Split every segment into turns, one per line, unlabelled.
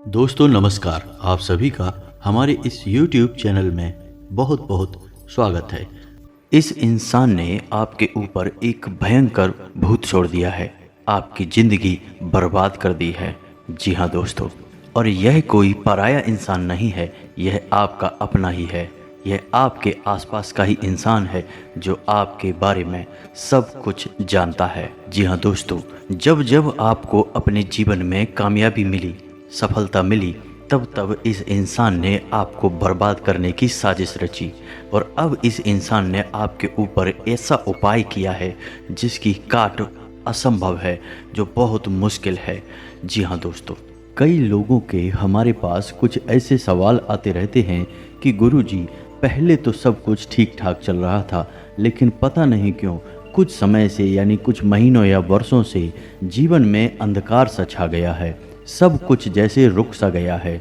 दोस्तों नमस्कार। आप सभी का हमारे इस YouTube चैनल में बहुत बहुत स्वागत है। इस इंसान ने आपके ऊपर एक भयंकर भूत छोड़ दिया है, आपकी ज़िंदगी बर्बाद कर दी है। जी हाँ दोस्तों, और यह कोई पराया इंसान नहीं है, यह आपका अपना ही है। यह आपके आसपास का ही इंसान है जो आपके बारे में सब कुछ जानता है। जी हाँ दोस्तों, जब जब आपको अपने जीवन में कामयाबी मिली, सफलता मिली, तब तब इस इंसान ने आपको बर्बाद करने की साजिश रची। और अब इस इंसान ने आपके ऊपर ऐसा उपाय किया है जिसकी काट असंभव है, जो बहुत मुश्किल है। जी हाँ दोस्तों, कई लोगों के हमारे पास कुछ ऐसे सवाल आते रहते हैं कि गुरुजी, पहले तो सब कुछ ठीक ठाक चल रहा था, लेकिन पता नहीं क्यों कुछ समय से यानी कुछ महीनों या वर्षों से जीवन में अंधकार सा छा गया है। सब कुछ जैसे रुक सा गया है।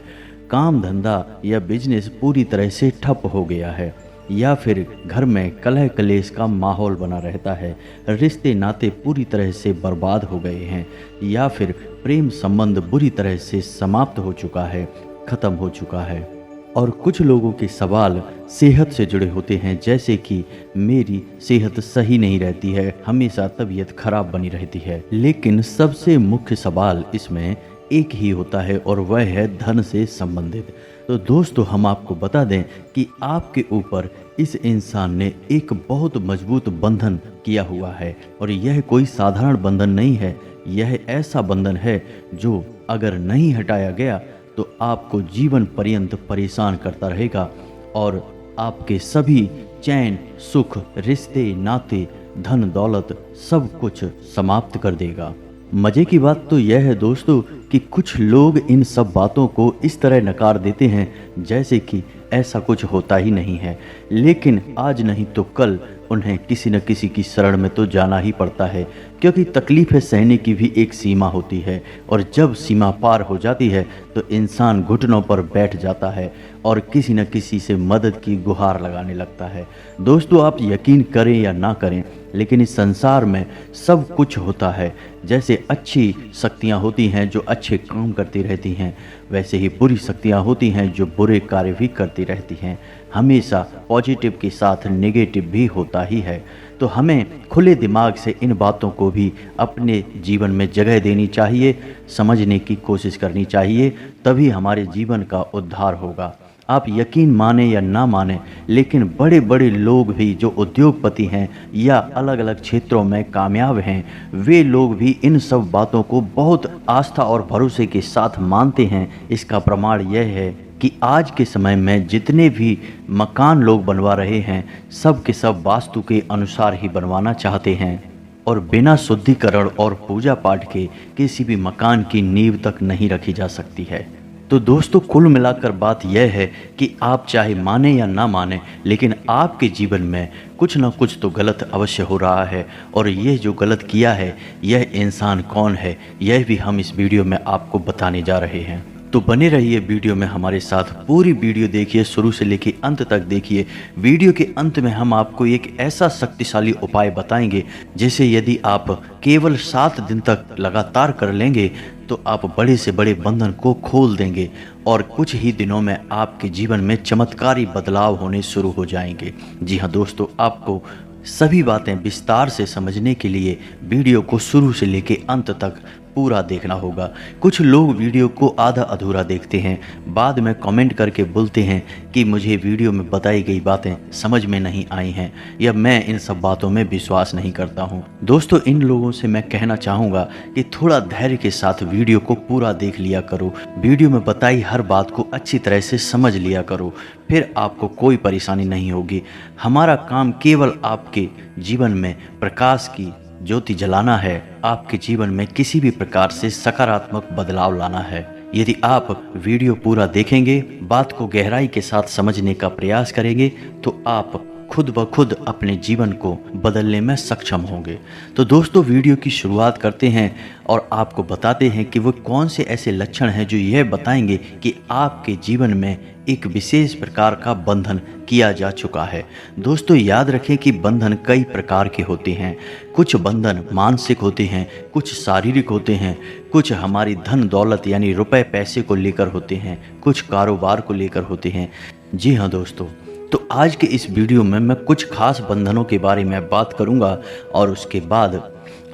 काम धंधा या बिजनेस पूरी तरह से ठप हो गया है, या फिर घर में कलह कलेश का माहौल बना रहता है। रिश्ते नाते पूरी तरह से बर्बाद हो गए हैं, या फिर प्रेम संबंध बुरी तरह से समाप्त हो चुका है, ख़त्म हो चुका है। और कुछ लोगों के सवाल सेहत से जुड़े होते हैं, जैसे कि मेरी सेहत सही नहीं रहती है, हमेशा तबीयत खराब बनी रहती है। लेकिन सबसे मुख्य सवाल इसमें एक ही होता है, और वह है धन से संबंधित। तो दोस्तों, हम आपको बता दें कि आपके ऊपर इस इंसान ने एक बहुत मजबूत बंधन किया हुआ है, और यह कोई साधारण बंधन नहीं है। यह ऐसा बंधन है जो अगर नहीं हटाया गया तो आपको जीवन पर्यंत परेशान करता रहेगा, और आपके सभी चैन, सुख, रिश्ते, नाते, धन दौलत सब कुछ समाप्त कर देगा। मज़े की बात तो यह है दोस्तों कि कुछ लोग इन सब बातों को इस तरह नकार देते हैं जैसे कि ऐसा कुछ होता ही नहीं है। लेकिन आज नहीं तो कल उन्हें किसी न किसी की शरण में तो जाना ही पड़ता है, क्योंकि तकलीफ़ें सहने की भी एक सीमा होती है, और जब सीमा पार हो जाती है तो इंसान घुटनों पर बैठ जाता है और किसी न किसी से मदद की गुहार लगाने लगता है। दोस्तों, आप यकीन करें या ना करें, लेकिन इस संसार में सब कुछ होता है। जैसे अच्छी शक्तियाँ होती हैं जो अच्छे काम करती रहती हैं, वैसे ही बुरी शक्तियाँ होती हैं जो बुरे कार्य भी करती रहती हैं। हमेशा पॉजिटिव के साथ नेगेटिव भी होता ही है। तो हमें खुले दिमाग से इन बातों को भी अपने जीवन में जगह देनी चाहिए, समझने की कोशिश करनी चाहिए, तभी हमारे जीवन का उद्धार होगा। आप यकीन माने या ना माने, लेकिन बड़े बड़े लोग भी जो उद्योगपति हैं या अलग अलग क्षेत्रों में कामयाब हैं, वे लोग भी इन सब बातों को बहुत आस्था और भरोसे के साथ मानते हैं। इसका प्रमाण यह है कि आज के समय में जितने भी मकान लोग बनवा रहे हैं, सब के सब वास्तु के अनुसार ही बनवाना चाहते हैं, और बिना शुद्धिकरण और पूजा पाठ के किसी भी मकान की नींव तक नहीं रखी जा सकती है। तो दोस्तों, कुल मिलाकर बात यह है कि आप चाहे माने या ना माने, लेकिन आपके जीवन में कुछ ना कुछ तो गलत अवश्य हो रहा है, और यह जो गलत किया है, यह इंसान कौन है, यह भी हम इस वीडियो में आपको बताने जा रहे हैं। तो बने रहिए वीडियो में हमारे साथ। पूरी वीडियो देखिए, शुरू से लेकर अंत तक देखिए। वीडियो के अंत में हम आपको एक ऐसा शक्तिशाली उपाय बताएंगे जिसे यदि आप केवल 7 दिन तक लगातार कर लेंगे तो आप बड़े से बड़े बंधन को खोल देंगे, और कुछ ही दिनों में आपके जीवन में चमत्कारी बदलाव होने शुरू हो जाएंगे। जी हाँ दोस्तों, आपको सभी बातें विस्तार से समझने के लिए वीडियो को शुरू से लेकर अंत तक पूरा देखना होगा। कुछ लोग वीडियो को आधा अधूरा देखते हैं, बाद में कमेंट करके बोलते हैं कि मुझे वीडियो में बताई गई बातें समझ में नहीं आई हैं, या मैं इन सब बातों में विश्वास नहीं करता हूं। दोस्तों, इन लोगों से मैं कहना चाहूँगा कि थोड़ा धैर्य के साथ वीडियो को पूरा देख लिया करो। वीडियो में बताई हर बात को अच्छी तरह से समझ लिया करो, फिर आपको कोई परेशानी नहीं होगी। हमारा काम केवल आपके जीवन में प्रकाश की ज्योति जलाना है, आपके जीवन में किसी भी प्रकार से सकारात्मक बदलाव लाना है। यदि आप वीडियो पूरा देखेंगे, बात को गहराई के साथ समझने का प्रयास करेंगे, तो आप खुद ब खुद अपने जीवन को बदलने में सक्षम होंगे। तो दोस्तों वीडियो की शुरुआत करते हैं और आपको बताते हैं कि वो कौन से ऐसे लक्षण हैं जो यह बताएंगे कि आपके जीवन में एक विशेष प्रकार का बंधन किया जा चुका है। दोस्तों याद रखें कि बंधन कई प्रकार के होते हैं। कुछ बंधन मानसिक होते हैं, कुछ शारीरिक होते हैं, कुछ हमारी धन दौलत यानी रुपए पैसे को लेकर होते हैं, कुछ कारोबार को लेकर होते हैं। जी हाँ दोस्तों, तो आज के इस वीडियो में मैं कुछ खास बंधनों के बारे में बात करूंगा और उसके बाद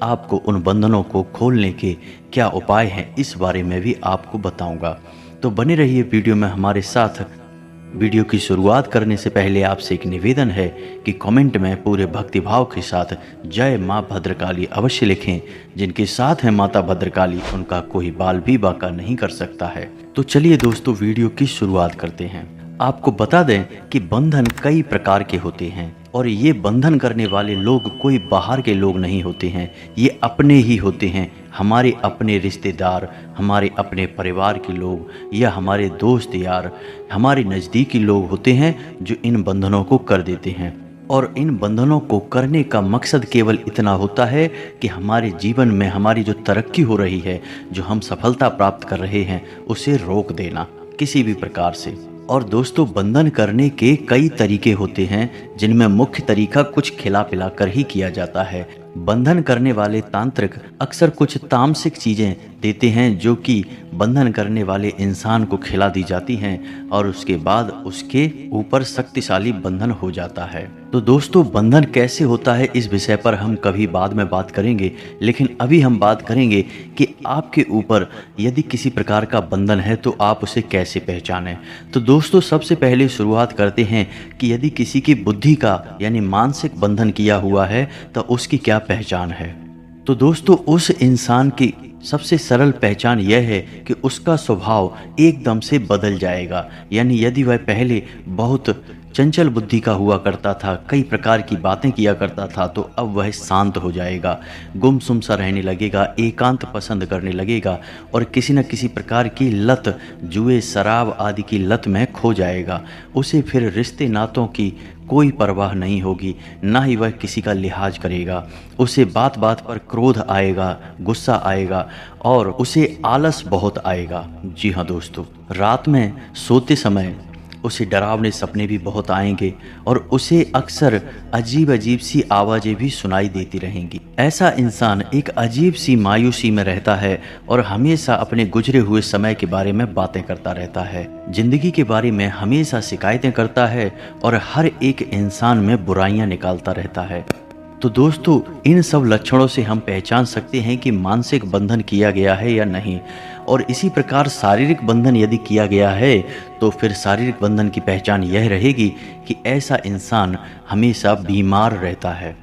आपको उन बंधनों को खोलने के क्या उपाय हैं इस बारे में भी आपको बताऊंगा। तो बने रहिए वीडियो में हमारे साथ। वीडियो की शुरुआत करने से पहले आपसे एक निवेदन है कि कमेंट में पूरे भक्तिभाव के साथ जय माँ भद्रकाली अवश्य लिखें। जिनके साथ है माता भद्रकाली उनका कोई बाल भी बांका नहीं कर सकता है। तो चलिए दोस्तों वीडियो की शुरुआत करते हैं। आपको बता दें कि बंधन कई प्रकार के होते हैं और ये बंधन करने वाले लोग कोई बाहर के लोग नहीं होते हैं, ये अपने ही होते हैं। हमारे अपने रिश्तेदार, हमारे अपने परिवार के लोग या हमारे दोस्त यार, हमारे नज़दीकी लोग होते हैं जो इन बंधनों को कर देते हैं। और इन बंधनों को करने का मकसद केवल इतना होता है कि हमारे जीवन में हमारी जो तरक्की हो रही है, जो हम सफलता प्राप्त कर रहे हैं, उसे रोक देना किसी भी प्रकार से। और दोस्तों बंधन करने के कई तरीके होते हैं जिनमें मुख्य तरीका कुछ खिला पिला कर ही किया जाता है। बंधन करने वाले तांत्रिक अक्सर कुछ तामसिक चीज़ें देते हैं जो कि बंधन करने वाले इंसान को खिला दी जाती हैं और उसके बाद उसके ऊपर शक्तिशाली बंधन हो जाता है। तो दोस्तों बंधन कैसे होता है इस विषय पर हम कभी बाद में बात करेंगे, लेकिन अभी हम बात करेंगे कि आपके ऊपर यदि किसी प्रकार का बंधन है तो आप उसे कैसे पहचानें। तो दोस्तों सबसे पहले शुरुआत करते हैं कि यदि किसी की बुद्धि का यानी मानसिक बंधन किया हुआ है तो उसकी क्या पहचान है। तो दोस्तों उस इंसान की सबसे सरल पहचान यह है कि उसका स्वभाव एकदम से बदल जाएगा। यानी यदि वह पहले बहुत चंचल बुद्धि का हुआ करता था, कई प्रकार की बातें किया करता था, तो अब वह शांत हो जाएगा, गुमसुम सा रहने लगेगा, एकांत पसंद करने लगेगा और किसी न किसी प्रकार की लत, जुए शराब आदि की लत में खो जाएगा। उसे फिर रिश्ते नातों की कोई परवाह नहीं होगी, ना ही वह किसी का लिहाज करेगा। उसे बात बात पर क्रोध आएगा, गुस्सा आएगा और उसे आलस बहुत आएगा। जी हाँ दोस्तों, रात में सोते समय उसे डरावने सपने भी बहुत आएंगे और उसे अक्सर अजीब अजीब सी आवाज़ें भी सुनाई देती रहेंगी। ऐसा इंसान एक अजीब सी मायूसी में रहता है और हमेशा अपने गुजरे हुए समय के बारे में बातें करता रहता है, जिंदगी के बारे में हमेशा शिकायतें करता है और हर एक इंसान में बुराइयां निकालता रहता है। तो दोस्तों इन सब लक्षणों से हम पहचान सकते हैं कि मानसिक बंधन किया गया है या नहीं। और इसी प्रकार शारीरिक बंधन यदि किया गया है तो फिर शारीरिक बंधन की पहचान यह रहेगी कि ऐसा इंसान हमेशा बीमार रहता है,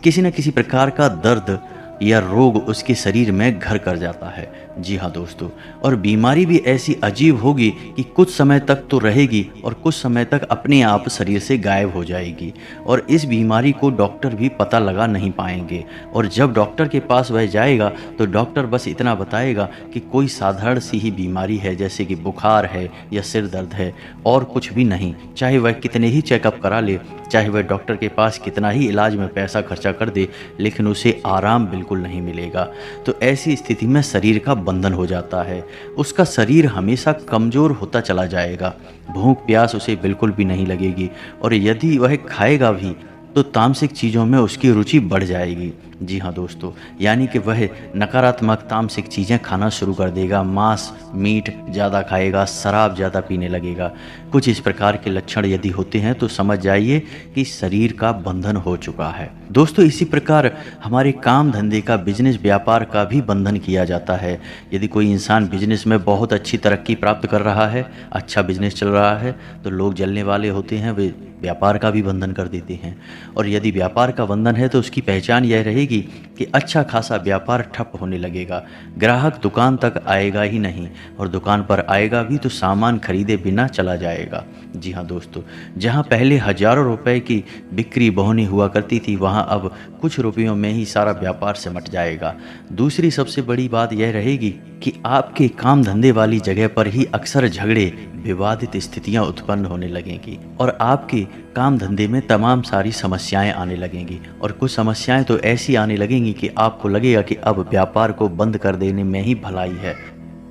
किसी न किसी प्रकार का दर्द या रोग उसके शरीर में घर कर जाता है। जी हाँ दोस्तों, और बीमारी भी ऐसी अजीब होगी कि कुछ समय तक तो रहेगी और कुछ समय तक अपने आप शरीर से गायब हो जाएगी और इस बीमारी को डॉक्टर भी पता लगा नहीं पाएंगे। और जब डॉक्टर के पास वह जाएगा तो डॉक्टर बस इतना बताएगा कि कोई साधारण सी ही बीमारी है, जैसे कि बुखार है या सिर दर्द है, और कुछ भी नहीं। चाहे वह कितने ही चेकअप करा ले, चाहे वह डॉक्टर के पास कितना ही इलाज में पैसा खर्चा कर दे, लेकिन उसे आराम बिल्कुल नहीं मिलेगा। तो ऐसी स्थिति में शरीर का बंधन हो जाता है। उसका शरीर हमेशा कमज़ोर होता चला जाएगा, भूख प्यास उसे बिल्कुल भी नहीं लगेगी और यदि वह खाएगा भी तो तामसिक चीज़ों में उसकी रुचि बढ़ जाएगी। जी हाँ दोस्तों, यानी कि वह नकारात्मक तामसिक चीज़ें खाना शुरू कर देगा, मांस मीट ज़्यादा खाएगा, शराब ज़्यादा पीने लगेगा। कुछ इस प्रकार के लक्षण यदि होते हैं तो समझ जाइए कि शरीर का बंधन हो चुका है। दोस्तों इसी प्रकार हमारे काम धंधे का, बिजनेस व्यापार का भी बंधन किया जाता है। यदि कोई इंसान बिजनेस में बहुत अच्छी तरक्की प्राप्त कर रहा है, अच्छा बिजनेस चल रहा है, तो लोग जलने वाले होते हैं, वे व्यापार का भी बंधन कर देते हैं। और यदि व्यापार का बंधन है तो उसकी पहचान यह रहेगी रहेगी कि अच्छा खासा व्यापार ठप होने लगेगा। ग्राहक दुकान तक आएगा ही नहीं, और दुकान पर आएगा भी तो सामान खरीदे बिना चला जाएगा। जी हाँ दोस्तों, जहाँ पहले हजारों रुपए की बिक्री बहोनी हुआ करती थी, वहाँ अब कुछ रुपयों में ही सारा व्यापार सिमट जाएगा। दूसरी सबसे बड़ी बात यह रहेगी कि आपके काम धंधे वाली जगह पर ही अक्सर झगड़े, विवादित स्थितियां उत्पन्न होने लगेंगी, और आपके काम धंधे में तमाम सारी समस्याएं आने लगेंगी। और कुछ समस्याएं तो ऐसी आने लगेंगी कि आपको लगेगा कि अब व्यापार को बंद कर देने में ही भलाई है।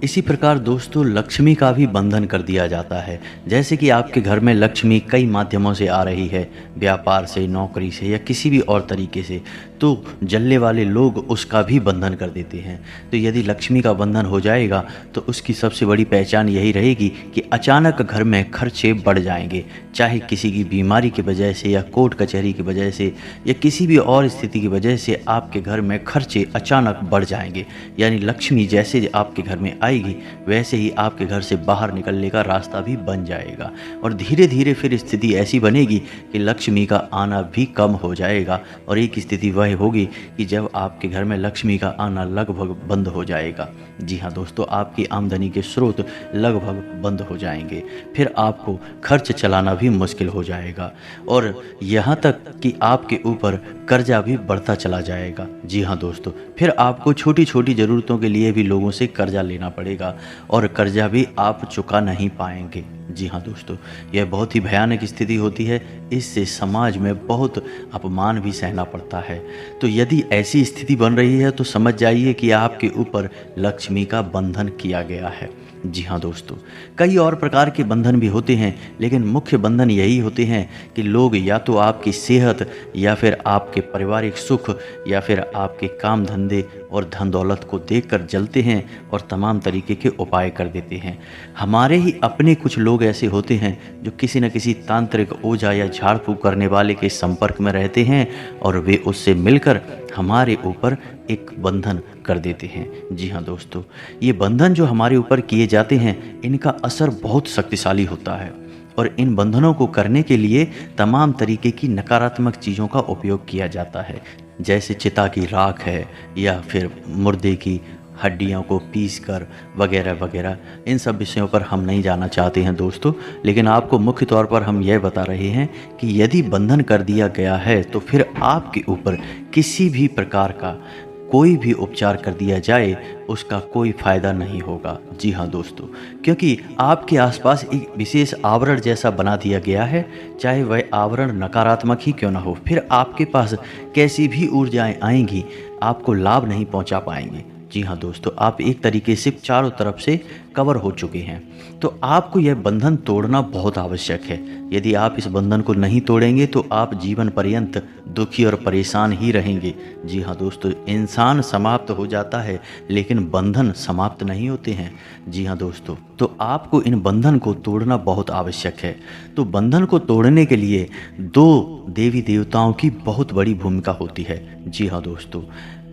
इसी प्रकार दोस्तों, लक्ष्मी का भी बंधन कर दिया जाता है। जैसे कि आपके घर में लक्ष्मी कई माध्यमों से आ रही है, व्यापार से, नौकरी से, या किसी भी और तरीके से, तो जलने वाले लोग उसका भी बंधन कर देते हैं। तो यदि लक्ष्मी का बंधन हो जाएगा तो उसकी सबसे बड़ी पहचान यही रहेगी कि अचानक घर में खर्चे बढ़ जाएंगे, चाहे किसी की बीमारी की वजह से, या कोर्ट कचहरी की वजह से, या किसी भी और स्थिति की वजह से आपके घर में खर्चे अचानक बढ़ जाएंगे। यानी लक्ष्मी जैसे आपके घर में आएगी, वैसे ही आपके घर से बाहर निकलने का रास्ता भी बन जाएगा। और धीरे धीरे फिर स्थिति ऐसी बनेगी कि लक्ष्मी का आना भी कम हो जाएगा, और एक स्थिति वह होगी कि जब आपके घर में लक्ष्मी का आना लगभग बंद हो जाएगा। जी हाँ दोस्तों, आपकी आमदनी के स्रोत लगभग बंद हो जाएंगे। फिर आपको खर्च चलाना भी मुश्किल हो जाएगा, और यहाँ तक कि आपके ऊपर कर्जा भी बढ़ता चला जाएगा। जी हाँ दोस्तों, फिर आपको छोटी छोटी ज़रूरतों के लिए भी लोगों से कर्जा लेना पड़ेगा, और कर्जा भी आप चुका नहीं पाएंगे। जी हाँ दोस्तों, यह बहुत ही भयानक स्थिति होती है। इससे समाज में बहुत अपमान भी सहना पड़ता है। तो यदि ऐसी स्थिति बन रही है तो समझ जाइए कि आपके ऊपर लक्ष्मी का बंधन किया गया है। जी हाँ दोस्तों, कई और प्रकार के बंधन भी होते हैं, लेकिन मुख्य बंधन यही होते हैं कि लोग या तो आपकी सेहत, या फिर आपके पारिवारिक सुख, या फिर आपके काम धंधे और धन दौलत को देखकर जलते हैं और तमाम तरीके के उपाय कर देते हैं। हमारे ही अपने कुछ लोग ऐसे होते हैं जो किसी न किसी तांत्रिक, ओझा या झाड़ फूक करने वाले के संपर्क में रहते हैं, और वे उससे मिलकर हमारे ऊपर एक बंधन कर देते हैं। जी हाँ दोस्तों, ये बंधन जो हमारे ऊपर किए जाते हैं, इनका असर बहुत शक्तिशाली होता है, और इन बंधनों को करने के लिए तमाम तरीके की नकारात्मक चीज़ों का उपयोग किया जाता है। जैसे चिता की राख है, या फिर मुर्दे की हड्डियों को पीस कर, वगैरह वगैरह। इन सब विषयों पर हम नहीं जाना चाहते हैं दोस्तों, लेकिन आपको मुख्य तौर पर हम यह बता रहे हैं कि यदि बंधन कर दिया गया है तो फिर आपके ऊपर किसी भी प्रकार का कोई भी उपचार कर दिया जाए, उसका कोई फ़ायदा नहीं होगा। जी हाँ दोस्तों, क्योंकि आपके आसपास एक विशेष आवरण जैसा बना दिया गया है, चाहे वह आवरण नकारात्मक ही क्यों ना हो, फिर आपके पास कैसी भी ऊर्जाएं आएंगी, आपको लाभ नहीं पहुंचा पाएंगी। जी हाँ दोस्तों, आप एक तरीके से चारों तरफ से कवर हो चुके हैं। तो आपको यह बंधन तोड़ना बहुत आवश्यक है। यदि आप इस बंधन को नहीं तोड़ेंगे तो आप जीवन पर्यंत दुखी और परेशान ही रहेंगे। जी हाँ दोस्तों, इंसान समाप्त हो जाता है, लेकिन बंधन समाप्त नहीं होते हैं। जी हाँ दोस्तों, तो आपको इन बंधन को तोड़ना बहुत आवश्यक है। तो बंधन को तोड़ने के लिए दो देवी देवताओं की बहुत बड़ी भूमिका होती है। जी हाँ दोस्तों,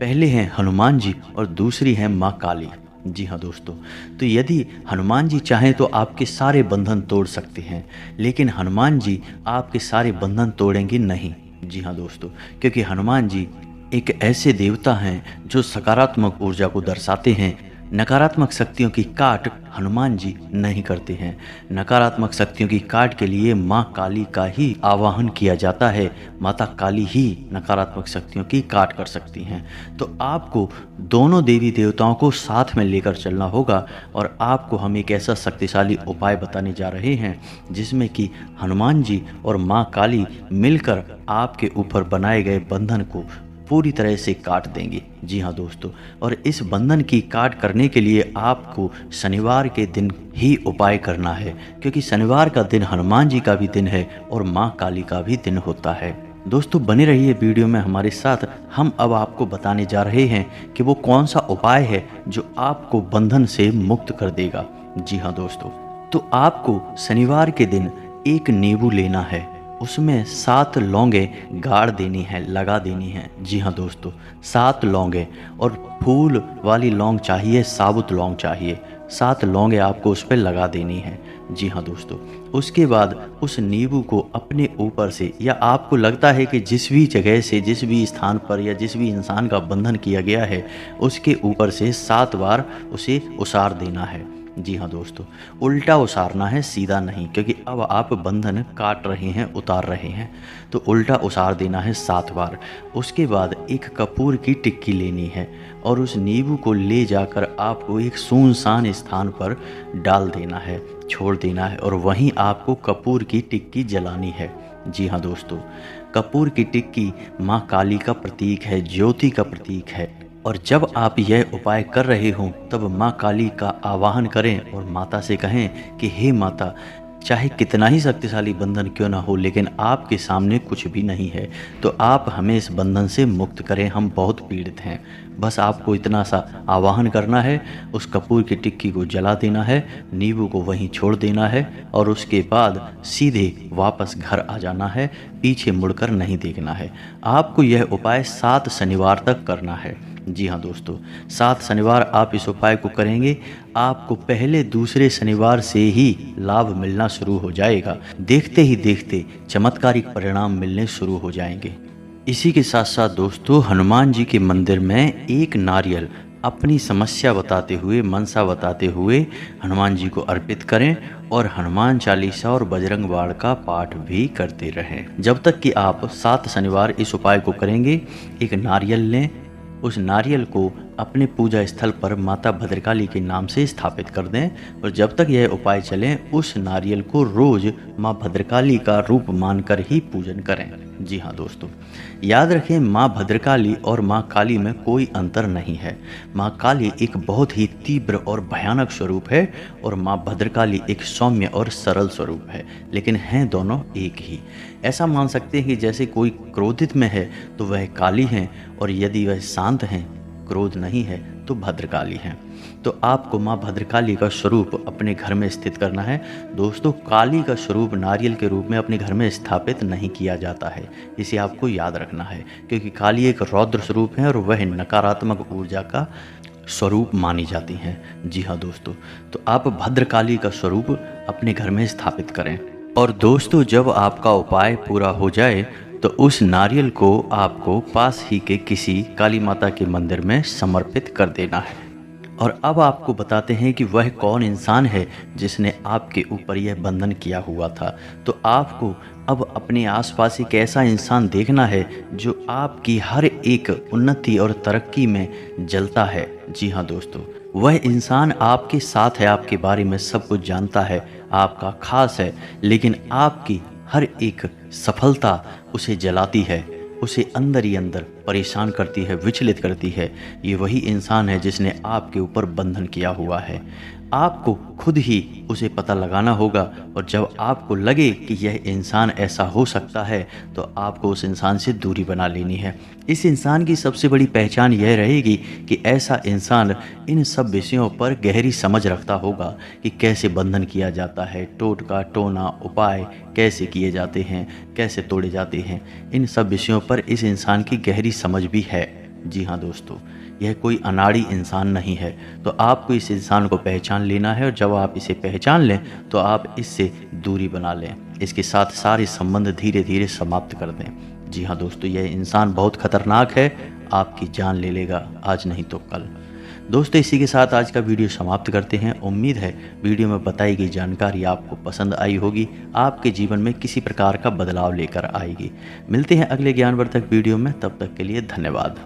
पहले हैं हनुमान जी और दूसरी है माँ काली। जी हाँ दोस्तों, तो यदि हनुमान जी चाहें तो आपके सारे बंधन तोड़ सकते हैं, लेकिन हनुमान जी आपके सारे बंधन तोड़ेंगे नहीं। जी हाँ दोस्तों, क्योंकि हनुमान जी एक ऐसे देवता हैं जो सकारात्मक ऊर्जा को दर्शाते हैं। नकारात्मक शक्तियों की काट हनुमान जी नहीं करते हैं। नकारात्मक शक्तियों की काट के लिए माँ काली का ही आवाहन किया जाता है। माता काली ही नकारात्मक शक्तियों की काट कर सकती हैं। तो आपको दोनों देवी देवताओं को साथ में लेकर चलना होगा, और आपको हम एक ऐसा शक्तिशाली उपाय बताने जा रहे हैं जिसमें कि हनुमान जी और माँ काली मिलकर आपके ऊपर बनाए गए बंधन को पूरी तरह से काट देंगे। जी हाँ दोस्तों, और इस बंधन की काट करने के लिए आपको शनिवार के दिन ही उपाय करना है, क्योंकि शनिवार का दिन हनुमान जी का भी दिन है और माँ काली का भी दिन होता है। दोस्तों बने रहिए वीडियो में हमारे साथ। हम अब आपको बताने जा रहे हैं कि वो कौन सा उपाय है जो आपको बंधन से मुक्त कर देगा। जी हाँ दोस्तों, तो आपको शनिवार के दिन एक नींबू लेना है, उसमें 7 लौंगें गाड़ देनी है, लगा देनी है। जी हाँ दोस्तों, 7 लौंगें, और फूल वाली लौंग चाहिए, साबुत लौंग चाहिए। 7 लौंगे आपको उस पर लगा देनी है। जी हाँ दोस्तों, उसके बाद उस नींबू को अपने ऊपर से, या आपको लगता है कि जिस भी जगह से, जिस भी स्थान पर या जिस भी इंसान का बंधन किया गया है, उसके ऊपर से 7 बार उसे उसार देना है। जी हाँ दोस्तों, उल्टा उसारना है, सीधा नहीं, क्योंकि अब आप बंधन काट रहे हैं, उतार रहे हैं, तो उल्टा उसार देना है 7 बार। उसके बाद एक कपूर की टिक्की लेनी है और उस नींबू को ले जाकर आपको एक सुनसान स्थान पर डाल देना है, छोड़ देना है, और वहीं आपको कपूर की टिक्की जलानी है। जी हाँ दोस्तों, कपूर की टिक्की माँ काली का प्रतीक है, ज्योति का प्रतीक है। और जब आप यह उपाय कर रहे हों तब माँ काली का आवाहन करें और माता से कहें कि हे माता, चाहे कितना ही शक्तिशाली बंधन क्यों ना हो, लेकिन आपके सामने कुछ भी नहीं है, तो आप हमें इस बंधन से मुक्त करें, हम बहुत पीड़ित हैं। बस आपको इतना सा आवाहन करना है, उस कपूर की टिक्की को जला देना है, नींबू को वहीं छोड़ देना है और उसके बाद सीधे वापस घर आ जाना है, पीछे मुड़कर नहीं देखना है। आपको यह उपाय 7 शनिवार तक करना है। जी हाँ दोस्तों, 7 शनिवार आप इस उपाय को करेंगे, आपको पहले दूसरे शनिवार से ही लाभ मिलना शुरू हो जाएगा। देखते ही देखते चमत्कारिक परिणाम मिलने शुरू हो जाएंगे। इसी के साथ साथ दोस्तों, हनुमान जी के मंदिर में एक नारियल अपनी समस्या बताते हुए, मनसा बताते हुए हनुमान जी को अर्पित करें और हनुमान चालीसा और बजरंग बाण का पाठ भी करते रहें। जब तक कि आप 7 शनिवार इस उपाय को करेंगे, एक नारियल लें, उस नारियल को अपने पूजा स्थल पर माता भद्रकाली के नाम से स्थापित कर दें और जब तक यह उपाय चले, उस नारियल को रोज माँ भद्रकाली का रूप मानकर ही पूजन करें। जी हाँ दोस्तों, याद रखें, माँ भद्रकाली और माँ काली में कोई अंतर नहीं है। माँ काली एक बहुत ही तीव्र और भयानक स्वरूप है और माँ भद्रकाली एक सौम्य और सरल स्वरूप है, लेकिन हैं दोनों एक ही। ऐसा मान सकते हैं कि जैसे कोई क्रोधित में है तो वह काली हैं, और यदि वह शांत हैं, क्रोध नहीं है, तो भद्रकाली हैं। तो आपको माँ भद्रकाली का स्वरूप अपने घर में स्थित करना है। दोस्तों, काली का स्वरूप नारियल के रूप में अपने घर में स्थापित नहीं किया जाता है, इसे आपको याद रखना है, क्योंकि काली एक रौद्र स्वरूप है और वह नकारात्मक ऊर्जा का स्वरूप मानी जाती हैं। जी हाँ दोस्तों, तो आप भद्रकाली का स्वरूप अपने घर में स्थापित करें। और दोस्तों, जब आपका उपाय पूरा हो जाए तो उस नारियल को आपको पास ही के किसी काली माता के मंदिर में समर्पित कर देना है। और अब आपको बताते हैं कि वह कौन इंसान है जिसने आपके ऊपर यह बंधन किया हुआ था। तो आपको अब अपने आसपास एक ऐसा इंसान देखना है जो आपकी हर एक उन्नति और तरक्की में जलता है। जी हाँ दोस्तों, वह इंसान आपके साथ है, आपके बारे में सब कुछ जानता है, आपका खास है, लेकिन आपकी हर एक सफलता उसे जलाती है, उसे अंदर ही अंदर परेशान करती है, विचलित करती है। ये वही इंसान है जिसने आपके ऊपर बंधन किया हुआ है। आपको खुद ही उसे पता लगाना होगा और जब आपको लगे कि यह इंसान ऐसा हो सकता है तो आपको उस इंसान से दूरी बना लेनी है। इस इंसान की सबसे बड़ी पहचान यह रहेगी कि ऐसा इंसान इन सब विषयों पर गहरी समझ रखता होगा कि कैसे बंधन किया जाता है, टोटका टोना उपाय कैसे किए जाते हैं, कैसे तोड़े जाते हैं, इन सब विषयों पर इस इंसान की गहरी समझ भी है। जी हाँ दोस्तों, यह कोई अनाड़ी इंसान नहीं है। तो आपको इस इंसान को पहचान लेना है और जब आप इसे पहचान लें तो आप इससे दूरी बना लें, इसके साथ सारे संबंध धीरे धीरे समाप्त कर दें। जी हाँ दोस्तों, यह इंसान बहुत खतरनाक है, आपकी जान ले लेगा, आज नहीं तो कल। दोस्तों, इसी के साथ आज का वीडियो समाप्त करते हैं। उम्मीद है वीडियो में बताई गई जानकारी आपको पसंद आई होगी, आपके जीवन में किसी प्रकार का बदलाव लेकर आएगी। मिलते हैं अगले ज्ञानवर्धक वीडियो में, तब तक के लिए धन्यवाद।